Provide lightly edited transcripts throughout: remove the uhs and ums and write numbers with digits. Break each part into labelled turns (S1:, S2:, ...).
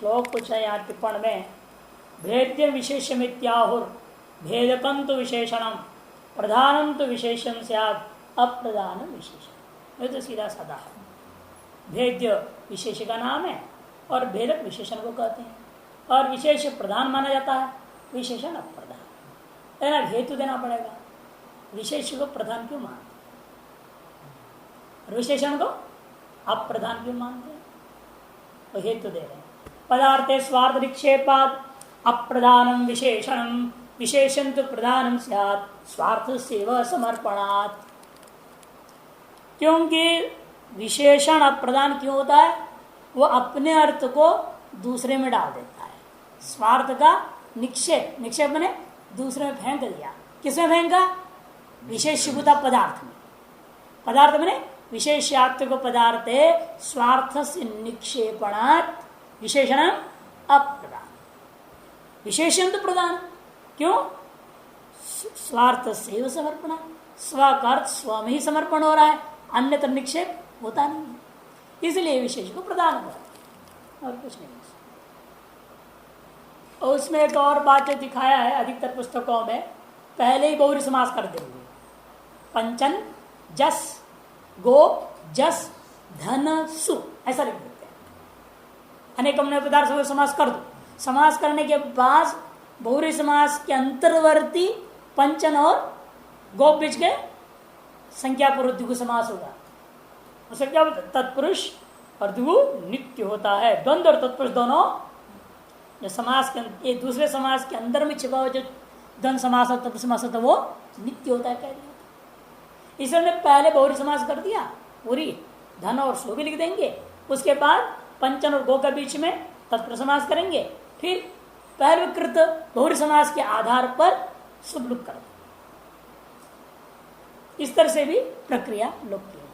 S1: श्लोक कुछ है यहाँ टिप्पण में, भेद्य विशेषमित्याहुर भेदकं तु विशेषणम प्रधानम तो विशेषण स्यात् अप्रधान विशेषण। ये तो सीधा साधा है। भेद्य विशेष का नाम है और भेदक विशेषण को कहते हैं, और विशेष प्रधान माना जाता है, विशेषण अप्रधान। लेकिन हेतु देना पड़ेगा, विशेष को प्रधान क्यों मानते हैं, विशेषण को अप्रधान क्यों मानते हैं, तो हेतु दे रहे हैं। पदार्थे स्वार्थ निक्षेपाद अप्रधानम विशेषणम विशेषण तो प्रधानम स्यात् स्वार्थ सेवा समर्पणात्। क्योंकि विशेषण अप्रधान क्यों होता है, वो अपने अर्थ को दूसरे में डाल देता है। स्वार्थ का निक्षेप, निक्षेप मैंने दूसरे में फेंक दिया। किसमें फेंका, विशेषभूता पदार्थ में। पदार्थ मैंने विशेषात्मक पदार्थ स्वार्थ से निक्षेपणात् विशेषण अप्रधान। विशेषण तो प्रधान क्यों, स्वार्थ से समर्पण, स्व का अर्थ स्व में ही समर्पण हो रहा है, अन्यत्र निक्षेप होता नहीं है, इसलिए विशेष को प्रदान हो रहा है और कुछ नहीं। और उसमें एक और बात जो दिखाया है अधिकतर पुस्तकों में, पहले ही बहुरी समास कर देंगे। पंचन जस गो जस धन सु ऐसा लिख देते हैं। अनेकम नए पदार्थ से समास कर दो। समास करने के बाद बहुरी समास के अंतर्वर्ती पंचन और गो बीच के संख्या पर द्विगु समास होगा। उसे क्या बोलते, तत्पुरुष और द्विगु नित्य होता है। द्वंद्व और तत्पुरुष दोनों जो समास के एक दूसरे समास के अंदर में छिपा हुआ जो द्वंद्व समास और तत्पुरुष समास होता है वो नित्य होता है, कह दिया। इसलिए पहले बहुरी समास कर दिया, पूरी धन और सु भी लिख देंगे, उसके बाद पंचन और गो के बीच में तत्पुरुष समास करेंगे, फिर पहलकृत बहुरी समास के आधार पर शुभ लुक कर। इस तरह से भी प्रक्रिया लोकप्रिय है,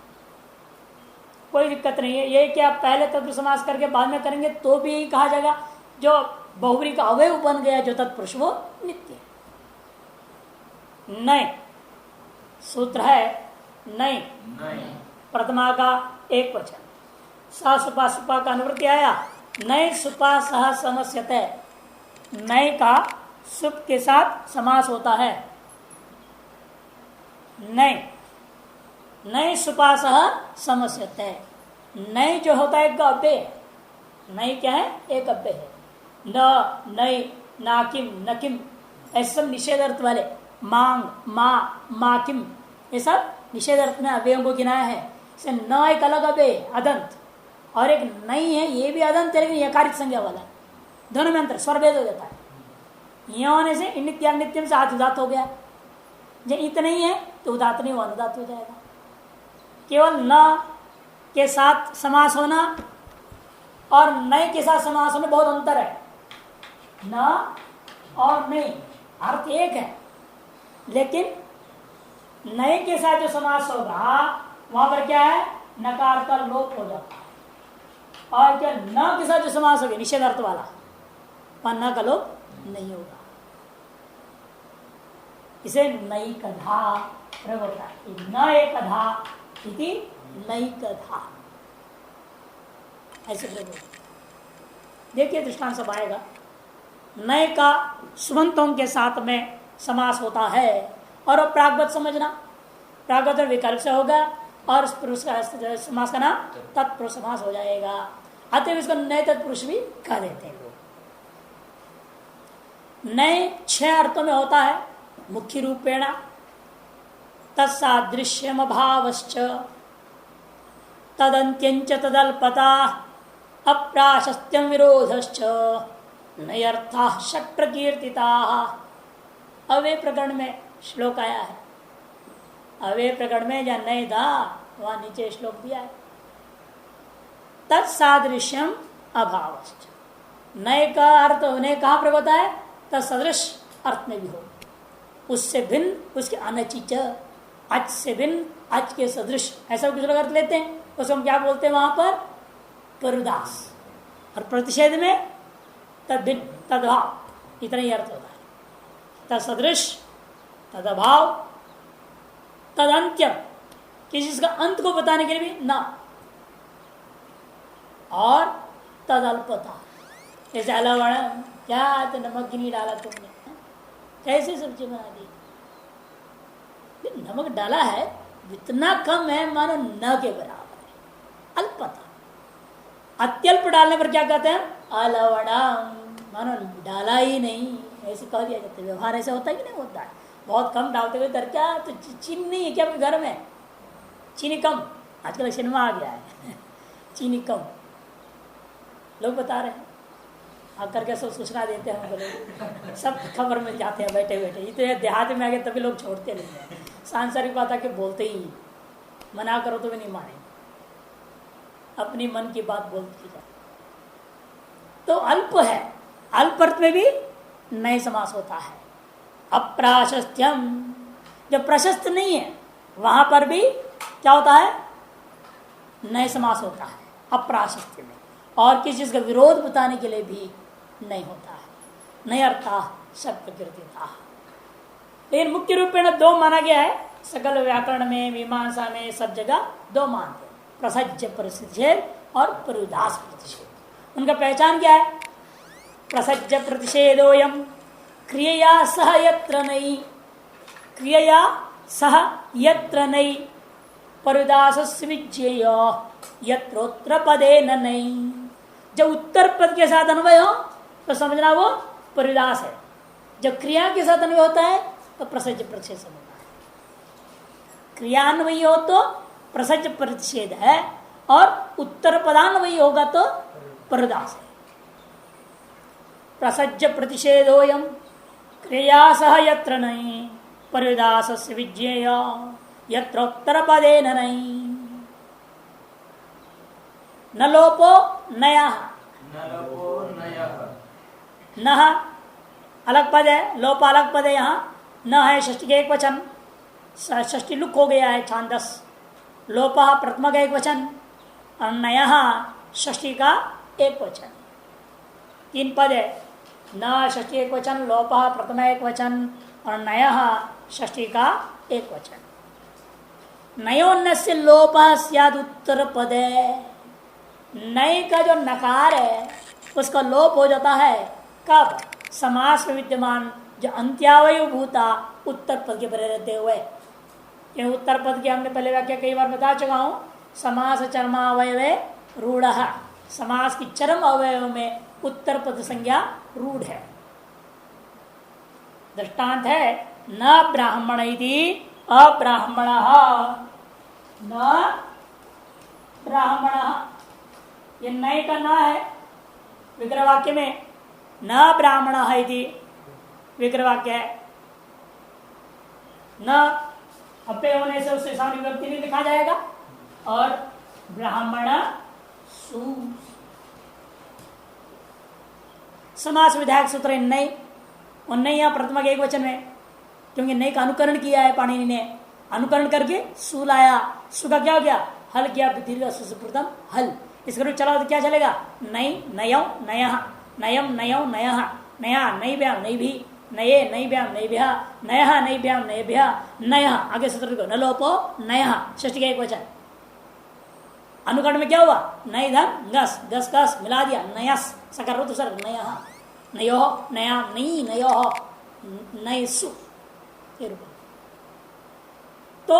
S1: कोई दिक्कत नहीं है। ये क्या पहले तत्पुरुष समास करके बाद में करेंगे तो भी यही कहा जाएगा, जो बहुरी का अवयव बन गया जो तत्पुरुष वो नित्य है। नय सूत्र है, नय प्रथमा का एक वचन, सा सुपा सुपा का अनुवृत्ति आया, नय सुपा सह समस्यते। नय का सुप के साथ समास होता है। नय नय सुपा सह समस्यते। नय जो होता है गव्य, नय क्या है, एक गव्य है। न नय नाकिम नकिम ऐसे सब निषेध अर्थ वाले, मांग मा माकिम ये सब निषेध अर्थ में अव्ययों को गिनाया है। इसे न एक अलग अव्यय अदंत, और एक नहीं है ये भी अदंत है, लेकिन यकारित संज्ञा वाला है। दोनों में अंतर, स्वर भेद हो जाता है। यह होने से नित्य नित्यम से आध उदात हो गया, जब इत नहीं है तो उदात नहीं, वो अनुदात हो जाएगा। केवल न के साथ समास होना और नए के साथ समास होने बहुत अंतर है। न और नहीं अर्थ एक है, लेकिन नए के साथ जो समास होगा वहां पर क्या है, नकार का लोप हो जाता है। और क्या न के साथ जो समास होगा निषेध अर्थ वाला, वहां न का लोप नहीं होगा। इसे नई कथा प्रयोग होता है, न एक कथा इति नई कथा ऐसे प्रयोग। देखिए दृष्टांत सब आएगा। नए का सुबंतों के साथ में समास होता है, और वो प्रागवत समझना, प्रागवत विकल्प से होगा, और उस पुरुष का समास का नाम तत्पुरुष समास हो जाएगा। अतः इसको नए तत्पुरुष भी कह देते हैं लोग। नए 6 अर्थों में होता है मुख्य रूपेण। तत्सादृश्यम भावश्च तदंत्यंच तदल्पता अप्राशस्त्यम विरोधश्च नयर्था षट् प्रकीर्तिता। अवे प्रकरण में श्लोक आया है। अवे प्रकरण में जहाँ नय था वहां नीचे श्लोक दिया है, तत्सादृश्यम अभावश्च। नय का अर्थ उन्हें कहां प्रयोग होता है, तत्सदृश अर्थ में भी हो, उससे भिन्न, उसके अनचिच, अच से भिन्न, अच के सदृश, ऐसा कुछ लोग अर्थ लेते हैं। उसको हम क्या बोलते हैं वहां पर, परुदास। और प्रतिषेध में तद भिन्न तदभाव, इतना ही अर्थ होता है। तत्सदृश, तदभाव, तदंत्यम, किसी चीज का अंत को बताने के लिए भी ना, और तदल्पता, जैसे अलावड़ा, क्या तो नमक ही नहीं डाला तुमने, कैसे सब्जी बना दी? नमक डाला है, जितना कम है मानो न के बराबर है, अल्पता। अत्यल्प डालने पर क्या कहते हैं? अलवड़ा, मानो डाला ही नहीं, ऐसे कह दिया जाता है। व्यवहार ऐसा होता है कि नहीं होता है? बहुत कम डालते हुए दर क्या, तो चीनी नहीं है क्या आपके घर में? चीनी कम, आजकल सिनेमा आ गया है चीनी कम, लोग बता रहे हैं, आकर के सब सूचना देते हैं हमको लोग, सब खबर मिल जाते हैं बैठे बैठे। इतने देहात में आ गए तभी लोग छोड़ते नहीं हैं, सांसारिक बात आके बोलते ही, मना करो तो भी नहीं माने, अपनी मन की बात बोलती जाए। तो अल्प है, अल्प अर्थ में भी नए समास होता है। अप्राशस्त्यम, जो प्रशस्त नहीं है वहां पर भी क्या होता है? नए समास होता है अप्राशस्त्य में। और किसी चीज का विरोध बताने के लिए भी नहीं होता है, नहीं अर्था शब्द कृत्यता। लेकिन मुख्य रूप में दो माना गया है, सकल व्याकरण में, मीमांसा में, सब जगह दो मानते हैं, प्रसज्ज प्रतिषेध और परुदास प्रतिषेध। उनका पहचान क्या है? प्रसज्ज प्रतिषेधोयम क्रिया सह यत्र नहीं, क्रिया सह यत्र नहीं, परुदास विज्ञेय यत्रोत्र पदे न नहीं। जब उत्तर पद के साथ अन्वय हो तो समझना वो परुदास है, जब क्रिया के साथ अन्वय होता है तो प्रसज्ज प्रतिषेध समझना है। क्रियान्वयी हो तो प्रसज्ज प्रतिषेध है, और उत्तर पदान्वयी होगा तो परुदास है। प्रसज्ज प्रतिषेधोयम क्रिया सह यत्र नहीं, परुदास विज्ञेय यत्रोत्तर पदे न नहीं। न लोपो नया, न अलग पद है, लोप अलग पद है। यहाँ न है षष्ठी के एक वचन, षष्ठी लुक हो गया है छांदस। लोप प्रथम का एक वचन और नया षष्ठी का एक वचन, तीन पद है। न षष्ठी एक वचन, लोप प्रथम एक वचन और नया षष्ठी का एक वचन। नयोन्न से लोप स्याद उत्तर पदे, नय का जो नकार है उसका लोप हो जाता है कब? समास में विद्यमान जो अंत्यावयु भूता उत्तर पद के परे रहते हुए। क्योंकि उत्तर पद की हमने पहले व्याख्या कई बार बता चुका हूं, समास चरमावयवे रूढ़, समास की चरम अवयव में उत्तर पद संज्ञा रूढ़ है। दृष्टांत है न ब्राह्मण इति अब्राह्मण, न ब्राह्मण, ये नए का न है विग्रह वाक्य में, न ब्राह्मण है इति विग्रह वाक्य है। न अपे होने से उससे सामने व्यक्ति नहीं लिखा जाएगा, और ब्राह्मण सु समास विधायक सूत्र नई, और नई यहाँ प्रथम एक वचन में, क्योंकि नई का अनुकरण किया है पाणिनि ने, अनुकरण करके सु लाया। सु का क्या हो गया? हल किया, दीर्घ प्रथम हल। इसका रूप चला तो क्या चलेगा? नई नयो नया, नयम नयो नया, नया नई व्याम नई भी, नये नई व्याम नई भ्या, नया नई व्याम नई भ्या, नया आगे सूत्र को न लोपो नया षष्ठी का एक वचन। अनुकरण में क्या हुआ? नई धन गस, गस गस मिला दिया, नयस सकर तो सर नया, नयो नया नई नयो नय सु। तो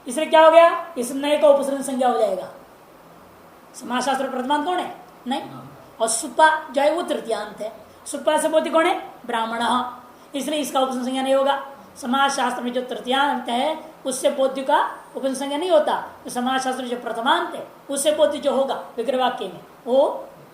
S1: इससे क्या हो गया? इस नए का उपसर्ग संज्ञा हो जाएगा। समाजशास्त्र प्रथमांत कौन है? नहीं, और सुपा जो है वो तृतीयांत है। सुपा से बोलती कौन है? ब्राह्मण, इसलिए इसका उपसर्ग संज्ञा नहीं होगा। समाज शास्त्र में जो तृतीयांत है उससे बोध्य का उपसर्ग संज्ञा नहीं होता। तो समाज शास्त्र जो प्रथमांत है उससे बोध्य जो होगा विग्रह वाक्य में वो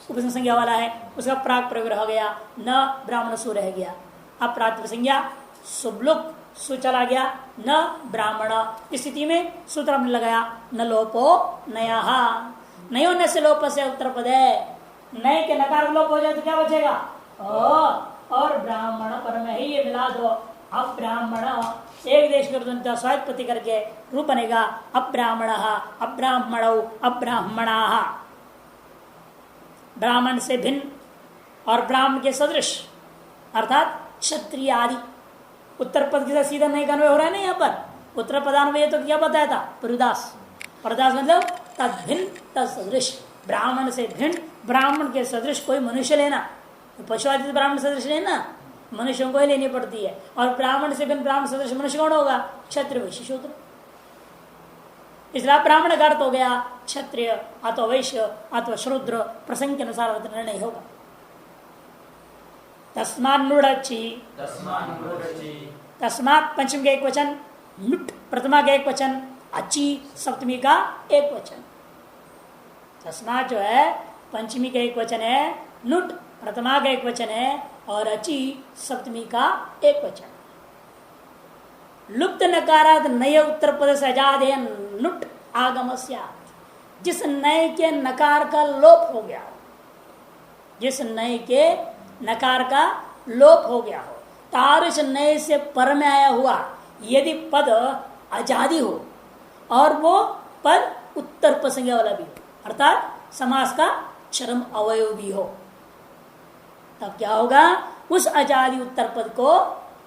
S1: उपसर्ग संज्ञा वाला है, उसका प्राक प्रयोग हो गया, न ब्राह्मण सु रह गया। अब प्रातिपदिक संज्ञा सुबलुक सु चला गया, न ब्राह्मण। स्थिति में सूत्र हमने लगाया न लोपो नया, नयो न से लोप से उत्तर पद है। नए के नकार लोप हो जाए तो क्या बचेगा? और ब्राह्मण पर में ही ये मिला दो, अब ब्राह्मण एक देश के स्वायत्पत्ति करके रूप बनेगा अब्राह्मण, अब्राह्मण, अब्राह्मणा, ब्राह्मण से भिन्न और ब्राह्मण के सदृश अर्थात क्षत्रिय आदि। उत्तर पद के साथ सीधा नहीं का अन्वय हो रहा है ना यहाँ पर। उत्तर पदान्वय तो क्या बताया था? परुदास। परुदास मतलब तद भिन्न तद सदृश, ब्राह्मण से भिन्न ब्राह्मण के सदृश कोई मनुष्य लेना, पशु आदि ब्राह्मण सदृश लेना, मनुष्यों को ही लेनी पड़ती है। और ब्राह्मण से बिन ब्राह्मण सदृश मनुष्य कौन होगा? क्षत्रिय वैश्य शूद्र। इसलिए ब्राह्मण का अर्थ हो गया क्षत्रिय अथवा वैश्य अथवा शूद्र, प्रसंग के अनुसार निर्णय होगा। तस्मात् पंचमी का एक वचन, नुट प्रथमा का एक वचन, अची सप्तमी का एक वचन। तस्मात् जो है पंचमी का एक वचन है, नुट प्रथमा का एक वचन है और अची सप्तमी का एक वचन। लुप्त नकारात नय उत्तर पद से आजाद है नुट आगमस्यात्। जिस नय के नकार का लोप हो गया हो, जिस नय के नकार का लोप हो गया हो, तारुष नय से पर में आया हुआ यदि पद आजादी हो और वो पद उत्तर प्रसंज्ञा वाला भी हो, अर्थात समास का चरम अवयव भी हो, तब क्या होगा? उस आजादी उत्तर पद को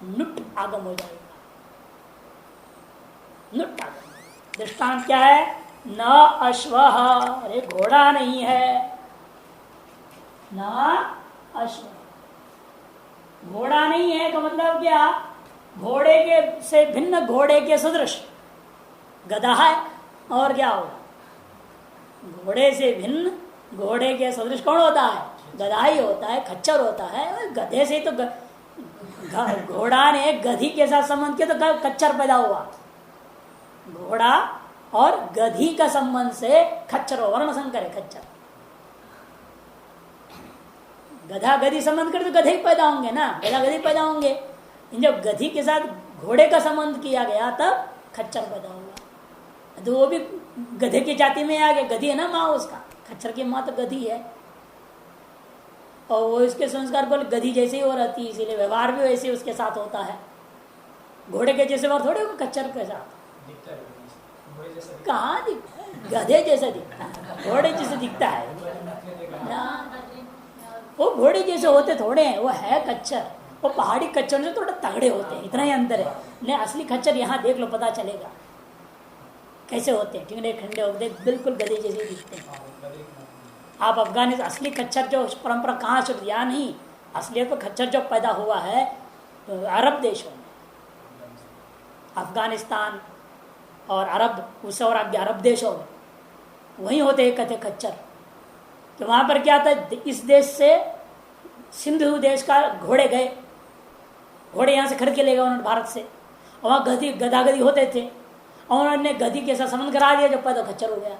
S1: नुट आगम हो जाएगा। नुट आगम दृष्टांत क्या है? न अश्वः, अरे घोड़ा नहीं है, न अश्व, घोड़ा नहीं है का मतलब क्या? घोड़े के से भिन्न, घोड़े के सदृश गधा है, और क्या होगा? घोड़े से भिन्न, घोड़े के सदृश कौन होता है? गधा ही होता है, खच्चर होता है। गधे से तो घोड़ा ने गधी के साथ संबंध किया तो खच्चर पैदा हुआ। घोड़ा और गधी का संबंध से खच्चर, वर्ण संकर है खच्चर। गधा गधी संबंध करे तो गधे ही पैदा होंगे ना, गधा गधी पैदा होंगे। जब गधी के साथ घोड़े का संबंध किया गया तब खच्चर पैदा हुआ, तो वो भी गधे की जाति में आ गया। गधी है ना माँ उसका, खच्चर की माँ तो गधी है, और वो इसके संस्कार बोले गधी जैसे ही हो रहती है, इसीलिए व्यवहार भी वैसे उसके साथ होता है। घोड़े के जैसे व्यवहार थोड़े खच्चर के साथ कहाँ दिखता है? गधे जैसा दिखता है, घोड़े जैसे दिखता है ना। वो घोड़े जैसे होते थोड़े हैं, वो है खच्चर। वो पहाड़ी खच्चर से थोड़े तगड़े होते हैं, इतना ही अंतर है। नहीं, असली खच्चर यहाँ देख लो, पता चलेगा कैसे होते हैं। ठंडे ठंडे होते, बिल्कुल गधे जैसे दिखते हैं। आप अफगानिस्तान असली खच्चर जो परंपरा कहाँ से, या नहीं, असलियत में खच्चर जो पैदा हुआ है तो अरब देशों में, अफगानिस्तान और अरब, उस और आगे अरब देशों में वहीं होते हैं कहते खच्चर। तो वहां पर क्या था, इस देश से सिंधु देश का घोड़े गए, घोड़े यहाँ से खरीद के ले गए उन्होंने भारत से, और वहाँ गधी गधा गधी होते थे, और उन्होंने गधी के साथ संबंध करा दिया, जब पैदा खच्चर हो गया।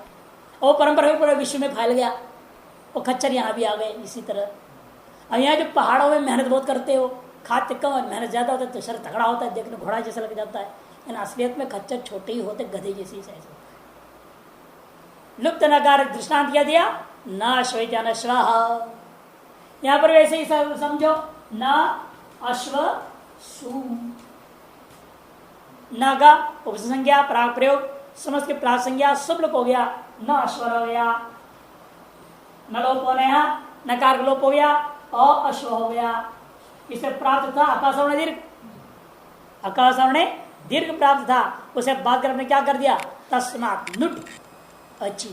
S1: और परंपरा पूरे विश्व में फैल गया, और खच्चर यहाँ भी आ गए इसी तरह। और यहाँ जो पहाड़ों में मेहनत बहुत करते हो, खाते कम और मेहनत ज्यादा होता है, तो शरीर तगड़ा होता है, देखने घोड़ा जैसा लग जाता है, लेकिन असलियत में खच्चर छोटे ही होते, गधे जैसे साइज होते। लुप्त नकार दृष्टांत क्या दिया? न अश्व अश्व, यहाँ पर वैसे ही समझो, न अश्व सु, न का उपसंज्ञा प्राग प्रयोग, समस्त के प्राग संज्ञा सब लोग हो गया, न अश्वर हो गया, न लोप होने, नकार लोप हो गया, और अश्व हो गया। इसे प्राप्त था आकाशवर्ण दीर्घ, आकाशवर्ण दीर्घ प्राप्त था, उसे बात करने क्या कर दिया? तस्मात् नुट अच्छी,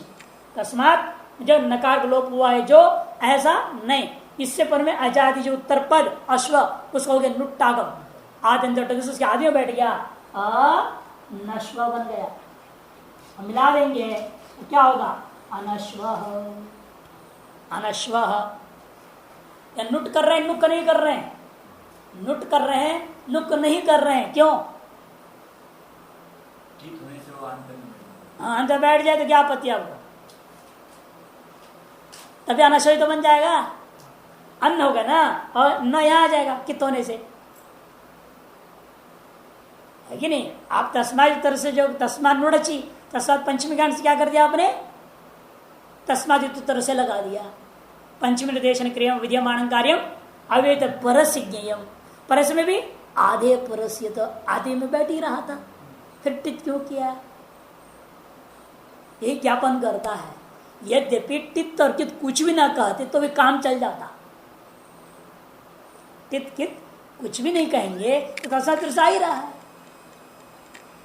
S1: तस्मात् जो नकार का लोप हुआ है, जो ऐसा नहीं, इससे पर में आजादी जो उत्तर पद अश्व, उसको हो गया नुट्टागम, आदि उसके आदि में बैठ गया, अनश्व बन गया। हम मिला देंगे तो क्या होगा? अनश्व, अनश्व। या नुट कर रहे हैं, नुक नहीं कर रहे हैं, नुट कर रहे हैं, नुक नहीं कर रहे हैं, क्यों? हाँ, अंदर बैठ जाए तो क्या आपत्ति आपको? तभी अनश्व तो बन जाएगा, अन्न होगा ना, और न यहाँ आ जाएगा कित होने से, है कि नहीं? आप तस्मात तरह से जो तस्मात नुड़ची, तस्मात पंचमी कांड से क्या कर दिया आपने? तस्मात तरह से लगा दिया। पंचमी निर्देशन क्रिया विद्यमान कार्यम अवेत परस्य ज्ञेयम, परस में भी आधे परस्य, तो आधे में बैठ ही रहा था, फिर टित क्यों किया? यही ज्ञापन करता है। यद्यपि टित और कित कुछ भी ना कहते तो भी काम चल जाता, टित कित कुछ भी नहीं कहेंगे तो तसा ही रहा है।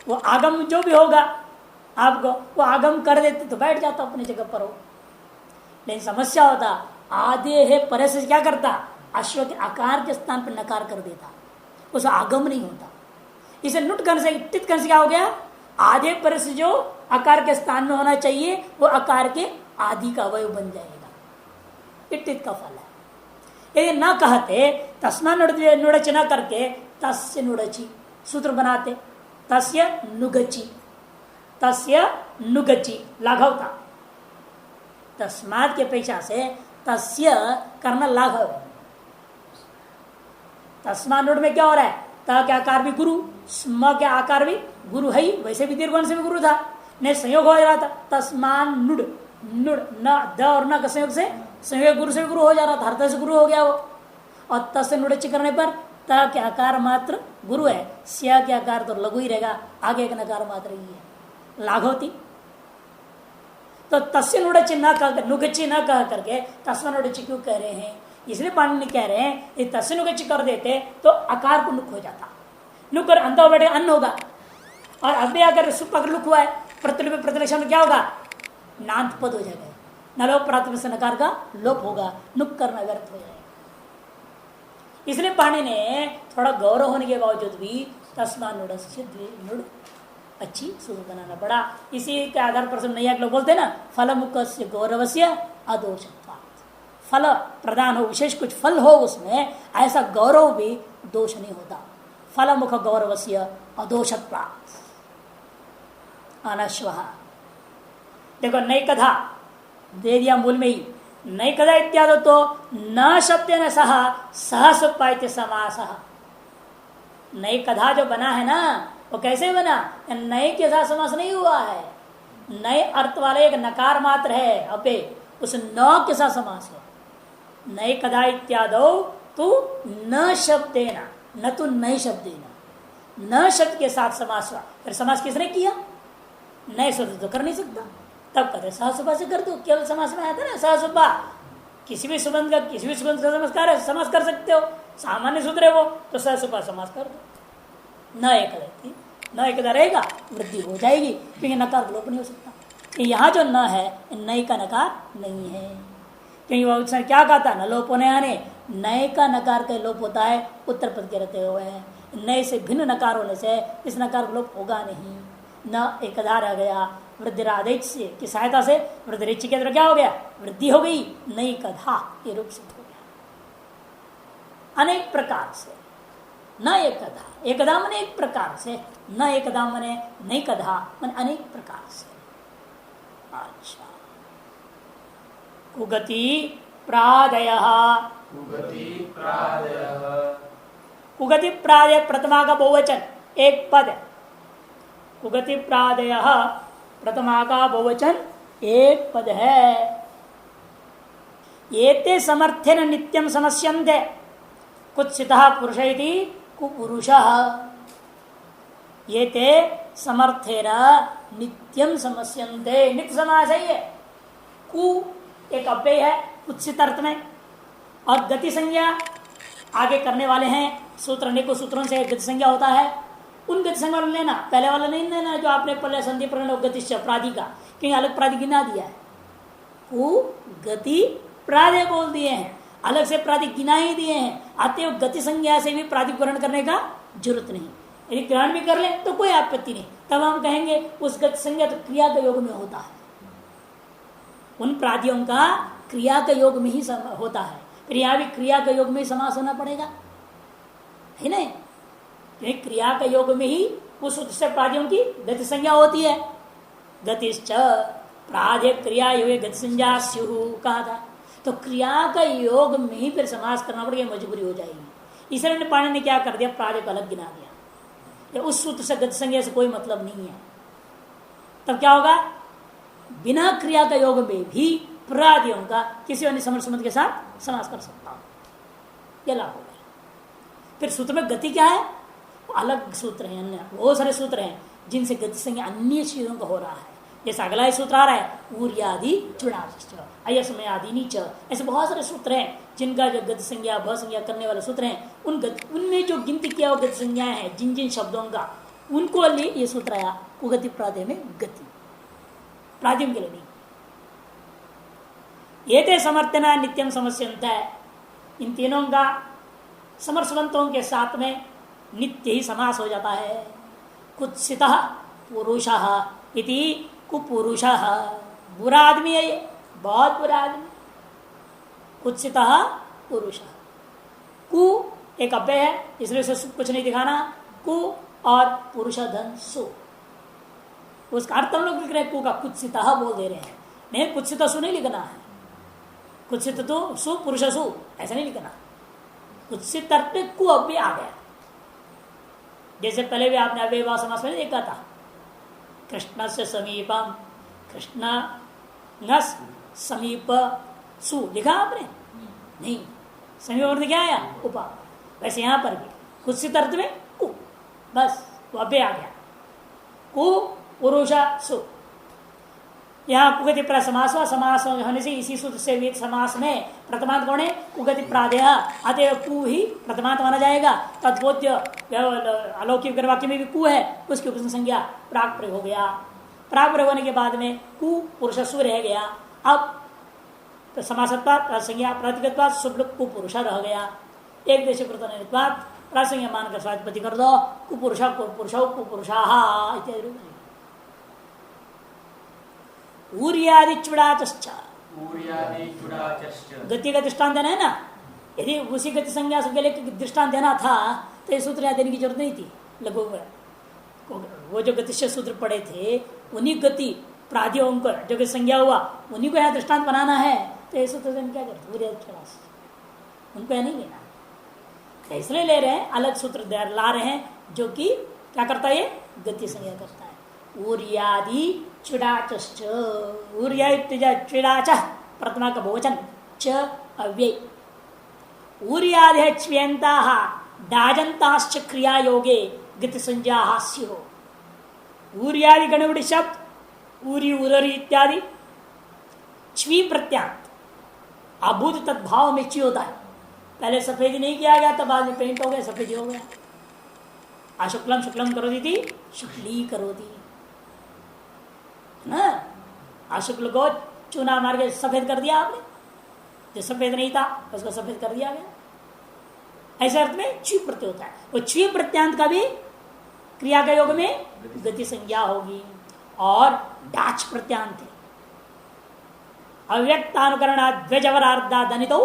S1: वो आगम जो भी होगा आपको, वो आगम कर देते तो बैठ जाता अपनी जगह पर हो। लेकिन समस्या होता आधे है परे से क्या करता, अश्व के आकार के स्थान पर नकार कर देता, उस आगम नहीं होता। इसे नुट करने से टित करने से क्या हो गया, आधे पर से जो आकार के स्थान में होना चाहिए वो आकार के आदि का अवयव बन जाएगा। टित का फल है। यदि न कहते तस्मा नुड़च न करके तस्य नुड़ची सूत्र बनाते, तस्य नुगची, तस्य नुगची लाघव था। तस्मात के अपेक्षा से तस्य करना लाघव है। तस्मा नुड में क्या हो रहा है, त के आकार भी गुरु, स्म के आकार भी गुरु है ही, वैसे भी दीर्घ से भी गुरु था, नहीं संयोग हो रहा था। तस्मान नुड, नुड न द और न का संयोग से संयोग गुरु से भी गुरु हो जा रहा था, हर से गुरु हो गया वो। और तस्य नुड़च करने पर त के आकार मात्र गुरु है, स्या के आकार तो लघु ही रहेगा, आगे एक नकार मात्र ही है, लाघवती। तो तस्य नुड़च न कह, नुगची न कह करके तस्मा नुड़च क्यों कह रहे हैं, इसलिए पाणिनि कह रहे हैं ये तस्य नुगच कर देते तो आकार को नुक हो जाता, नुक और अंत बैठे अन्न होगा। और अभी अगर सुप अगर लुक हुआ है प्रतिलिपि प्रतिलक्षण क्या होगा, नान्त पद हो जाएगा, नलोप प्राथमिक से नकार का लोप होगा, नुक करना व्यर्थ हो जाएगा। इसलिए पाणिनि ने थोड़ा गौरव होने के बावजूद भी तस्मा नुड़स्य नुड़ अच्छी सूत्र बनाना पड़ा। इसी के आधार पर सब नैयायिक लोग बोलते हैं ना, फल मुख से गौरवस्य अदोषत्वात्, फल प्रदान हो, विशेष कुछ फल हो उसमें, ऐसा गौरव भी दोष नहीं होता। फल मुख गौरवस्य अदोषत्वात् अनश्वः। देखो नई कथा दे दिया मूल में ही, नई कथा इत्यादि तो न शब्द न सह सहसुपाइत्य समासः। नई कथा जो बना है ना वो कैसे बना, नए के साथ समास नहीं हुआ है, नए अर्थ वाले एक नकार मात्र है अपे, उस न के साथ समास हो। नए कथा इत्यादो तो न शब्देना, न तो नए शब्देना, न शब्द के साथ समास हुआ। फिर समास किसने किया, नए शब्द तो कर नहीं सकता, तब कहते सहसुबा से कर दो, केवल समास में आया था ना सहसुबा, किसी भी सुबंध का किसी भी सुबंध का नमस्कार है, समास कर सकते हो, सामान्य सूत्र है वो, तो सहसुबा समास कर दो। न एक रहती, न एक रहेगा वृद्धि हो जाएगी, क्योंकि नकार लोप नहीं हो सकता। यहाँ जो न है नई का नकार नहीं है, क्योंकि वह उसने क्या कहा था, न लोप होने आने, नए का नकार का लोप होता है उत्तर पद के रहते हुए, नए से भिन्न नकार होने से इस नकार का लोप होगा नहीं। न एकधा रह गया, वृद्धिरादेश से की सहायता से वृद्धिरेच के अंदर क्या हो गया, वृद्धि हो गई, नई कधा के रूप से हो गया। अनेक प्रकार से न एकधा, एकधा मने एक प्रकार से, न एकधा मने नई कधा मने अनेक प्रकार से। अच्छा, कुगति प्रादयः, कुगति प्रादय प्रथमा का बहुवचन एक पद, कुगति प्रादयः प्रथमा का बहुवचन एक पद है। एते समर्थेन नित्यम समस्यन्ते कुत्सितः पुरुषैति कुपुरुषः। ये ते समर्थेन नित्यम समस्यन्ते, नित्य समास है ये। कु एक अव्यय है कुत्सित अर्थ में, और गति संज्ञा आगे करने वाले हैं सूत्र, अनेकों सूत्रों से गति संज्ञा होता है, उन गति संज्ञा लेना, पहले वाला नहीं लेना जो आपने पहले संधि गति प्रादि का, कहीं अलग प्रादि गिना दिया है, कु गति प्रादि बोल दिए हैं, अलग से प्रादि गिना ही दिए हैं, अतएव गति संज्ञा से भी प्रादि ग्रहण करने का जरूरत नहीं। यदि ग्रहण भी कर ले तो कोई आपत्ति नहीं, तब हम कहेंगे उस गति संज्ञा तो क्रिया का योग में होता है, उन प्रादियों का क्रिया का योग में ही होता है, फिर यहाँ भी क्रिया का योग में ही समास होना पड़ेगा, है नहीं? क्रिया का योग में ही उस प्रादियों की गति संज्ञा होती है। गतिश्च प्रादे क्रिया योग गति संज्ञा स्युः कहा था, तो क्रिया का योग में ही फिर समास करना पड़ेगा, मजबूरी हो जाएगी। इसलिए पाणिनि ने क्या कर दिया, प्रादे को अलग गिना दिया, उस सूत्र से गति संज्ञा से कोई मतलब नहीं है। तब क्या होगा, बिना क्रिया का योग में भी प्रादियों का किसी अन्य समर्थ संबंध के साथ समास कर सकता हूं, यह लाभ होगा। फिर सूत्र में गति क्या है, अलग सूत्र है, अन्य बहुत सारे सूत्र हैं जिनसे गति संज्ञा अन्य चीजों का हो रहा है। जैसे अगला ही सूत्र आ रहा है, ऊर्यादि चुनाच अयस्मय आदि नीच, ऐसे बहुत सारे सूत्र हैं जिनका जो गति संज्ञा भ संज्ञा करने वाले सूत्र हैं, उनमें जो गिनती किया हुआ गति संज्ञाएं हैं जिन जिन शब्दों का, उनको लिए ये सूत्र आया कुगति प्रादय में गति, प्रादियों के लिए नहीं। ये ते समर्थना नित्यम समस्यंत है। इन तीनों का समर्थवंतों के साथ में नित्य ही समास हो जाता है। कुत्सित पुरुष इति कुपुरुष, बुरा आदमी है ये, बहुत बुरा आदमी। कुत्सित पुरुष, कु एक अव्यय है इसलिए उसे कुछ नहीं दिखाना। कु और पुरुष धन सु, उसका अर्थ हम लोग लिख रहे हैं कु का कुत्सित बोल दे रहे हैं। नहीं, कुत्सित सु नहीं लिखना है। कुत्सित तो सु पुरुष सु ऐसा नहीं लिखना। कुत्सित अर्थ में कु अव्यय आ गया। जैसे पहले भी आपने अव्ययभाव समास में देखा था, कृष्ण से समीपम, कृष्ण न समीप सु लिखा आपने नहीं, समीप अर्थ क्या आया उपा। वैसे यहां पर भी कुत्सित अर्थ में कु, बस वो अव्यय आ गया। कु पुरुष सु, यहाँ कुगति समास हुआ। समास होने से इसी सूत्र से भी समास में प्रथमांत कौन है? कुगति प्रादेय, अतएव कु ही प्रथमांत माना जाएगा। तद्बोध्य अलौकिक वाक्य में भी कु है, उसकी उपसर्ग संज्ञा प्राग प्रयोग हो गया। प्राग प्रयोग होने के बाद में कु पुरुष सु रह गया। अब तो समासत्वात् संज्ञा प्रतिगतवात् शुभ कु पुरुष रह गया। एक देश प्रासंज्ञा मानकर स्वाधिपति कर दो, कुपुरुष कुपुरुष कुपुरुषा इत्यादि। ऊर्यादि चुड़ाच, गति का दृष्टान देना है ना। यदि उसी गति संज्ञा के लिए दृष्टान देना था तो ये सूत्र देने की जरूरत नहीं थी। लघु वो जो गतिश सूत्र पढ़े थे उन्हीं गति प्राधियों को जो गति संज्ञा हुआ उन्हीं को यहाँ दृष्टांत बनाना है, तो ये सूत्र देने क्या करते? ऊर्यादि चुड़ाच उनको यह नहीं लेना, इसलिए ले रहे हैं अलग सूत्र ला रहे हैं जो कि क्या करता है? ये गति संज्ञा करता है। ऊर्यादि चुड़ाच, चुड़ाच प्रथमा का बहुवचन, च अव्यय। ऊर्यादि च्यंता डाजंताश्च क्रिया योगे गति संज्ञा स्यो। ऊर्यादि गणवड़ी शब्द ऊरी उररी इत्यादि च्वी प्रत्यांत अभूत तद्भाव में ची होता है। पहले सफेद नहीं किया गया तब बाद में पेंट हो गया, सफेद हो गया। अशुक्लम शुक्लम करोती थी, शुक्ली करोती ना। अशुक्ल को चूना मार के सफेद कर दिया आपने, जो सफेद नहीं था उसको सफेद कर दिया गया। ऐसे अर्थ में च्वी प्रत्यय होता है। वो च्वी प्रत्यांत का भी क्रिया के योग में गति संज्ञा होगी। और डाच प्रत्यांत है, अव्यक्तानुकरण द्वजवरार्धा दनितो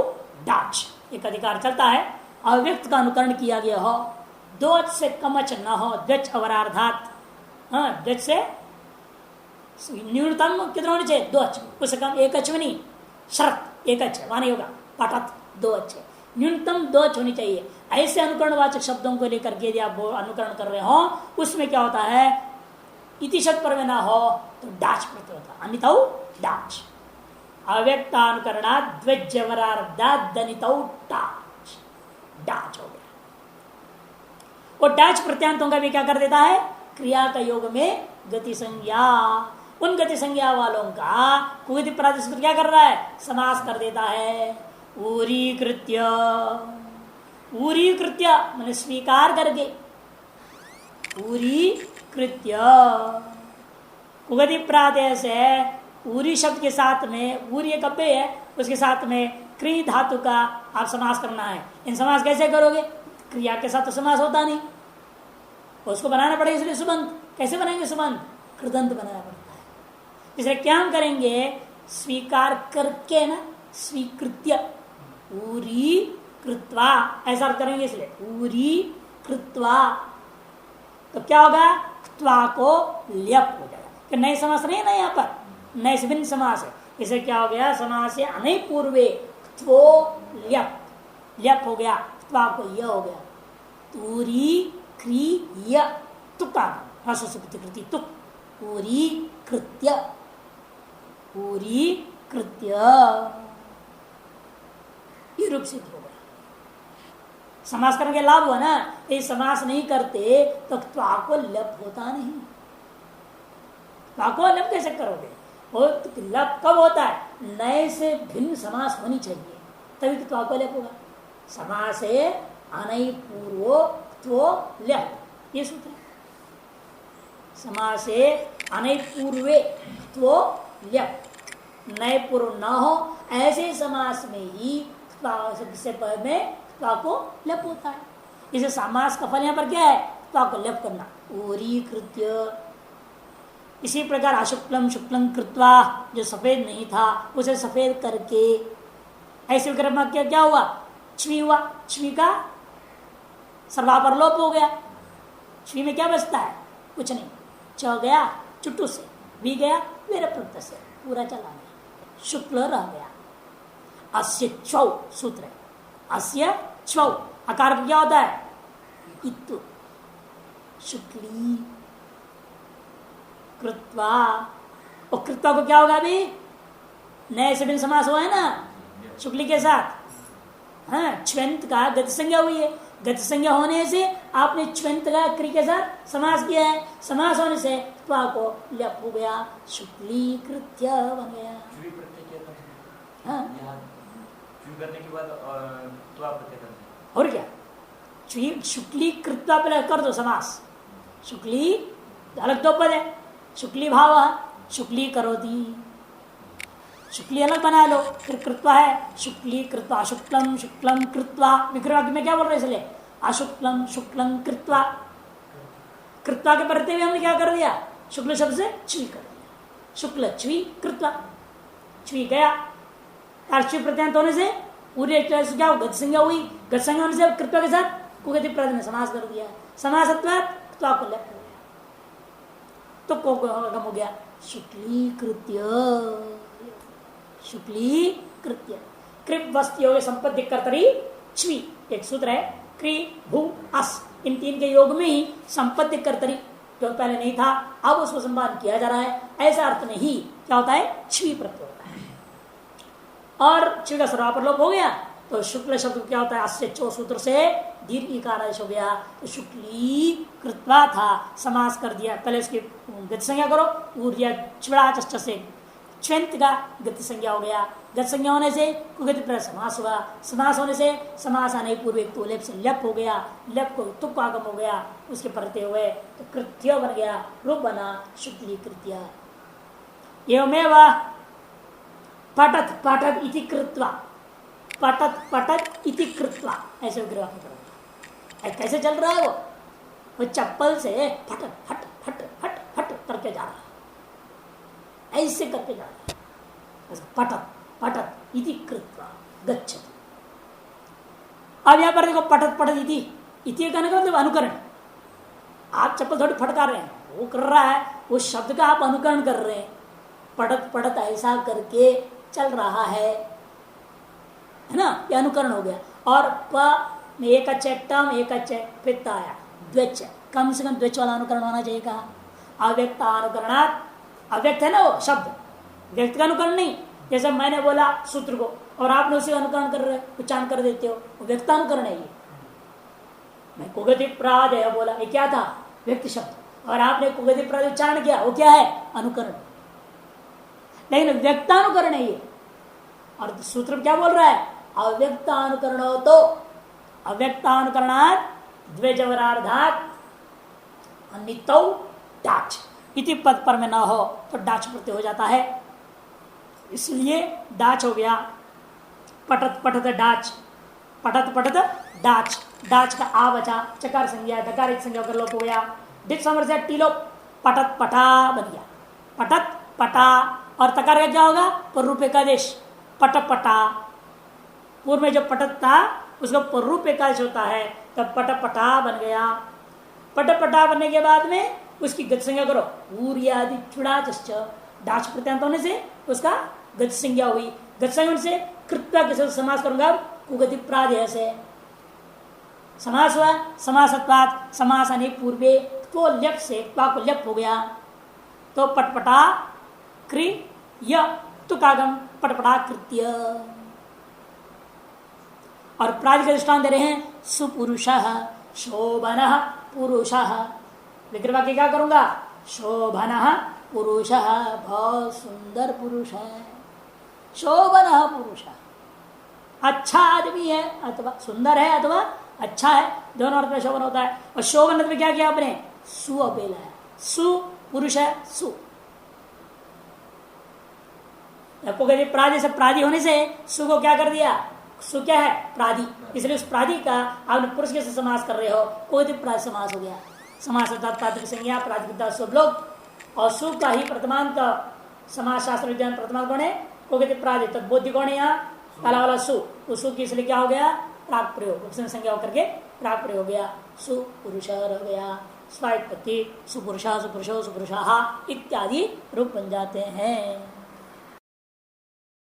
S1: डाच, एक अधिकार चलता है। अव्यक्त का अनुकरण किया गया हो, दो अच से कम अच न हो, द्वच अवरार्धात। द्वच से न्यूनतम कितना होने चाहिए? दो अच, उससे कम एक अच में नहीं, शर्त एक अच माने होगा, पटत दो अच, न्यूनतम दो अच होनी चाहिए। ऐसे अनुकरणवाचक शब्दों को लेकर के यदि आप अनुकरण कर रहे हो उसमें क्या होता है? इति शब्द पर में ना हो तो डाच प्रत्यय होता है, अन्यथा डाच। अव्यक्तानुकरणा द्वजवरार्धा दनितौ डाच, डाच हो गया। और डाच प्रत्यांतों का भी क्या कर देता है? क्रिया का योग में गति संज्ञा। उन गति संज्ञा वालों का कुगति प्रातिपदिक क्या कर रहा है? समास कर देता है। ऊरीकृत्य, ऊरीकृत्य मैंने स्वीकार करके, ऊरीकृत्य कुगति प्रातः से ऊरी शब्द के साथ में, ऊरी एक अव्यय है, उसके साथ में क्री धातु का आप समास करना है। इन समास कैसे करोगे? क्रिया के साथ तो समास होता नहीं, उसको बनाना पड़ेगा। इसलिए सुबंध कैसे बनाएंगे? सुबंध कृदंत बनाना पड़ता है। इसलिए क्या हम करेंगे? स्वीकार करके ना, स्वीकृत्य ऊरी कृत्वा ऐसा करेंगे। इसलिए ऊरी कृत्वा तो क्या होगा? त्वा को ल्यप हो जाएगा कि नए समास नहीं है ना, यहाँ पर नए से भिन्न समास है। इसे क्या हो गया? समास से अनय पूर्वे त्वो ल्यप, ल्यप हो गया, त्वा को य हो गया। तूरी क्री य तुका कृति तुक, पूरी कृत्य, पूरी कृत्य ये रूप सिद्ध हो गया। समास करने के लाभ हुआ ना। ये समास नहीं करते तो त्वा को लप होता नहीं। त्वा को लप कैसे करोगे? वो लप कब होता है? नए से भिन्न समास होनी चाहिए तभी तो त्वा को लप होगा। समास है अनय पूर्वो त्वो लप, ये सूत्र है। समास है अनय पूर्वे त्वो लप, नए पूर्व न हो, ऐसे समास में ही से में को लप होता है। इसे समास का फल यहाँ पर क्या है? को लप करना, ओरी कृत्य। इसी प्रकार अशुक्लम शुक्लम कृत्वा, जो सफेद नहीं था उसे सफेद करके, ऐसे विक्रम क्या हुआ? छवि हुआ, छवि का सर्वापर लोप हो गया। छवि में क्या बचता है? कुछ नहीं। च गया चुट्टू से, भी गया वेर प्रत्यय से, पूरा चला गया, शुक्ल रह गया। अस्य छौ सूत्र है, अस्य छौ आकार क्या होता है? इत्तु। शुक्ली कृत्वा, और कृत्वा को क्या होगा? अभी नए से भी समास हुआ है ना शुक्ली के साथ। हाँ, च्वंत का गति संज्ञा हुई है, गति संज्ञा होने से आपने च्वंत का क्री के साथ समास किया है, समास होने से त्वा को लप हो गया, शुक्ली कृत्य बन गया। हाँ,
S2: करने के बाद त्वा प्रत्यय करना,
S1: और क्या? शुक्ली कृत्वा पहले कर दो समास। शुक्ली अलग दो पद है, शुक्ली भाव, शुक्ली करोति, शुक्ली अलग बना लो, फिर कृत्वा है, शुक्ली कृत्वा, शुक्लम शुक्लम कृत्वा। विग्रह में क्या बोल रहे इसलिए? अशुक्लम शुक्लम कृत्वा। कृत्वा के प्रत्यय में हमने क्या कर दिया? शुक्ल शब्द से छवि कर दिया, शुक्ल छवि कृत्वा, छवि गया। अर्ची प्रत्यांत होने से पूरे क्या हो? गति संज्ञा हुई, गति संज्ञा होने से कृत्वा के साथ कुगति प्रत्यय में समास कर दिया, समासत्वात् त्वा को लप हो गया, तो को गम हो गया, शुक्ली कृत्य। शुक्ली कृत्य कृप वस्तु योग संपत्ति कर्तरी छवि, एक सूत्र है, क्री भू अस, इन तीन के योग में ही संपत्ति कर्तरी, जो पहले नहीं था अब उसको संपादन किया जा रहा है, ऐसा अर्थ में ही क्या होता है? छवि प्रत्यय होता है। और छवि का सर्वापर लोप हो गया तो शुक्ल शब्द क्या होता है? अस्य चो सूत्र से दीर्घ इकार हो गया, तो शुक्ली कृत्वा था, समास कर दिया। पहले उसकी गति संज्ञा करो, ऊर्जा चिड़ा चष्ट से च्वंत का गति संज्ञा हो गया, गति संज्ञा होने से कुगति पर समास हुआ, समास होने से समास आने पूर्व एक तो लेप से लप हो गया, लप को तुक आगम हो गया, उसके परते हुए तो कृत्य बन गया, रूप बना शुक्ली कृत्य। एवमेव पठत पठत इति कृत्वा, पठत पठत इति कृत्वा, ऐसे विग्रह कैसे चल रहा है? वो चप्पल से फट फट फट फट फट करके जा रहा है, ऐसे करके जा रहा है, पठत पठत इति कृत्वा गच्छति। अब यहां पर देखो पठत पठत इति कहने का मतलब अनुकरण। आप चप्पल थोड़ी फटका रहे हैं, वो कर रहा है, वो शब्द का आप अनुकरण कर रहे हैं। पठत पठत ऐसा करके चल रहा है ना, ये अनुकरण हो गया। और प में एक टम एक पित्त आया, द्वेच, कम से कम द्वेच वाला अनुकरण होना चाहिए। कहा अव्यक्त अनुकरणात्, अव्यक्त है ना वो शब्द, व्यक्त का अनुकरण नहीं। जैसे मैंने बोला सूत्र को और आपने उसे अनुकरण कर रहे, उच्चारण कर देते हो, वो व्यक्तानुकरण है। ये मैं कुगति प्रादय बोला, ये क्या था? व्यक्त शब्द, और आपने कुगति प्रादय उच्चारण किया, वो क्या है? अनुकरण। लेकिन व्यक्तानुकरण है ये। और सूत्र क्या बोल रहा है? अव्यक्तानुकरण हो तो अव्यक्तानुकरणात् द्वेजवरार्धात् अनितौ डाच इति पद पर में न हो तो डाच प्रत्यय हो जाता है, इसलिए डाच हो गया। पठत पठत डाच, पठत पठत डाच, डाच का आ बचा, चकार संज्ञा डकार एक संज्ञा कर लोप हो गया, डिट समर से टीलो, पठत पठा बन गया, पठत पटा। और तकार का क्या होगा? पूर्व एकादेश, पट पटा। पूर्व में जो पटत था उसका पूर्व एकादश होता है, तब पट पटा बन गया। पट पटा बनने के बाद में उसकी गति संज्ञा करो, ऊर्यादि चुड़ा डाच प्रत्यांत होने से उसका गति संज्ञा हुई, गति संज्ञा से कृत्वा के साथ समास करूंगा, कुगति प्रादेय से समास हुआ, समासत्वात् समास आने पूर्वे तो लप से को लप हो गया, तो पटपटा क्रि य तुकागम पटपटा कृत्य। और प्राज का दृष्टान दे रहे हैं, सुपुरुष शोभन पुरुष। विग्रह वाक्य क्या करूंगा? शोभन पुरुष, बहुत सुंदर पुरुष है। शोभन पुरुष, अच्छा आदमी है अथवा सुंदर है अथवा अच्छा है, दोनों अर्थ में शोभन होता है। और शोभन में क्या किया आपने? सु अपेला है, सु पुरुष है, सु आपको कहते प्रादि से प्रादि होने से सु को क्या कर दिया, सु क्या है प्रादि, इसलिए उस प्रादि का आपने पुरुष के से समास कर रहे हो, कोई प्रादि समास हो गया। समास तात्विक संज्ञा प्रातिपदिकता शुभ लोग और सु का ही प्रथमांत समाज शास्त्र विज्ञान प्रथमांत कौन है, को कहते प्रादि, तब बोध्य कौन है यहाँ काला वाला सु, उस सु की इसलिए क्या हो गया प्राक प्रयोग, संज्ञा होकर के प्राक प्रयोग हो गया, सुपुरुष हो गया, स्वायत्पत्ति सुपुरुषा सुपुरुषो सुपुरुषा इत्यादि रूप बन जाते हैं।